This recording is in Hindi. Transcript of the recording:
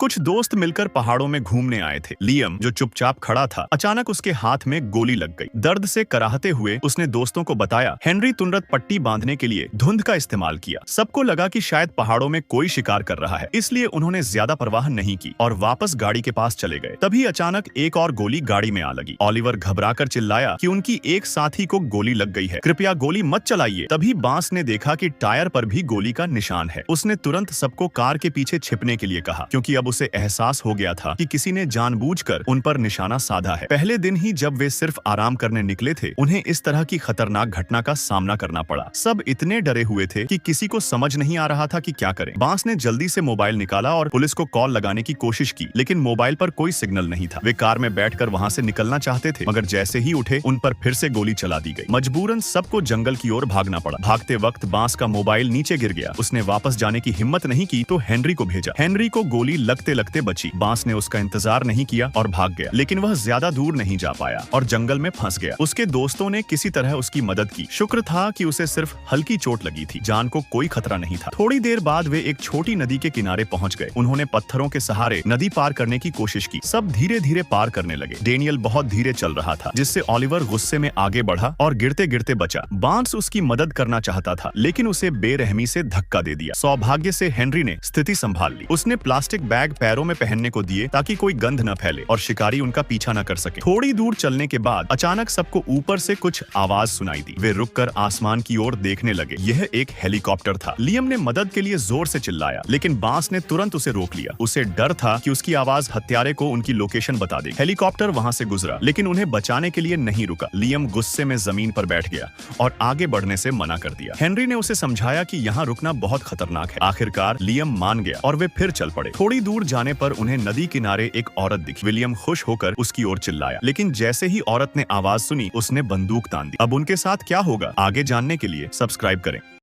कुछ दोस्त मिलकर पहाड़ों में घूमने आए थे। लियम, जो चुपचाप खड़ा था, अचानक उसके हाथ में गोली लग गई। दर्द से कराहते हुए उसने दोस्तों को बताया, हेनरी तुरंत पट्टी बांधने के लिए धुंध का इस्तेमाल किया। सबको लगा कि शायद पहाड़ों में कोई शिकार कर रहा है, इसलिए उन्होंने ज्यादा परवाह नहीं की और वापस गाड़ी के पास चले गए। तभी अचानक एक और गोली गाड़ी में आ लगी। ओलिवर घबराकर चिल्लाया कि उनकी एक साथी को गोली लग गई है, कृपया गोली मत चलाइए। तभी बांस ने देखा कि टायर पर भी गोली का निशान है। उसने तुरंत सबको कार के पीछे छिपने के लिए कहा, क्योंकि अब उसे एहसास हो गया था कि किसी ने जानबूझकर उन पर निशाना साधा है। पहले दिन ही जब वे सिर्फ आराम करने निकले थे, उन्हें इस तरह की खतरनाक घटना का सामना करना पड़ा। सब इतने डरे हुए थे कि किसी को समझ नहीं आ रहा था कि क्या करें। बांस ने जल्दी से मोबाइल निकाला और पुलिस को कॉल लगाने की कोशिश की, लेकिन मोबाइल पर कोई सिग्नल नहीं था। वे कार में बैठकर वहां से निकलना चाहते थे, मगर जैसे ही उठे उन पर फिर से गोली चला दी गई। मजबूरन सबको जंगल की ओर भागना पड़ा। भागते वक्त बांस का मोबाइल नीचे गिर गया। उसने वापस जाने की हिम्मत नहीं की तो हेनरी को भेजा। हेनरी को गोली लगते लगते बची। बांस ने उसका इंतजार नहीं किया और भाग गया, लेकिन वह ज्यादा दूर नहीं जा पाया और जंगल में फंस गया। उसके दोस्तों ने किसी तरह उसकी मदद की। शुक्र था कि उसे सिर्फ हल्की चोट लगी थी, जान को कोई खतरा नहीं था। थोड़ी देर बाद वे एक छोटी नदी के किनारे पहुंच गए। उन्होंने पत्थरों के सहारे नदी पार करने की कोशिश की। सब धीरे धीरे पार करने लगे। डेनियल बहुत धीरे चल रहा था, जिससे ओलिवर गुस्से में आगे बढ़ा और गिरते गिरते बचा। बांस उसकी मदद करना चाहता था, लेकिन उसे बेरहमी से धक्का दे दिया। सौभाग्य से हेनरी ने स्थिति संभाल ली। उसने प्लास्टिक बैग पैरों में पहनने को दिए ताकि कोई गंध न फैले और शिकारी उनका पीछा न कर सके। थोड़ी दूर चलने के बाद अचानक सबको ऊपर से कुछ आवाज सुनाई दी। वे रुककर आसमान की ओर देखने लगे। यह एक हेलीकॉप्टर था। लियम ने मदद के लिए जोर से चिल्लाया, लेकिन बांस ने तुरंत उसे रोक लिया। उसे डर था कि उसकी आवाज हत्यारे को उनकी लोकेशन बता देगी। हेलीकॉप्टर वहां से गुजरा, लेकिन उन्हें बचाने के लिए नहीं रुका। लियम गुस्से में जमीन पर बैठ गया और आगे बढ़ने से मना कर दिया। हेनरी ने उसे समझाया कि यहाँ रुकना बहुत खतरनाक है। आखिरकार लियम मान गया और वे फिर चल पड़े। थोड़ी दूर जाने पर उन्हें नदी किनारे एक औरत दिखी। विलियम खुश होकर उसकी ओर चिल्लाया, लेकिन जैसे ही औरत ने आवाज सुनी, उसने बंदूक तान दी। अब उनके साथ क्या होगा, आगे जानने के लिए सब्सक्राइब करें।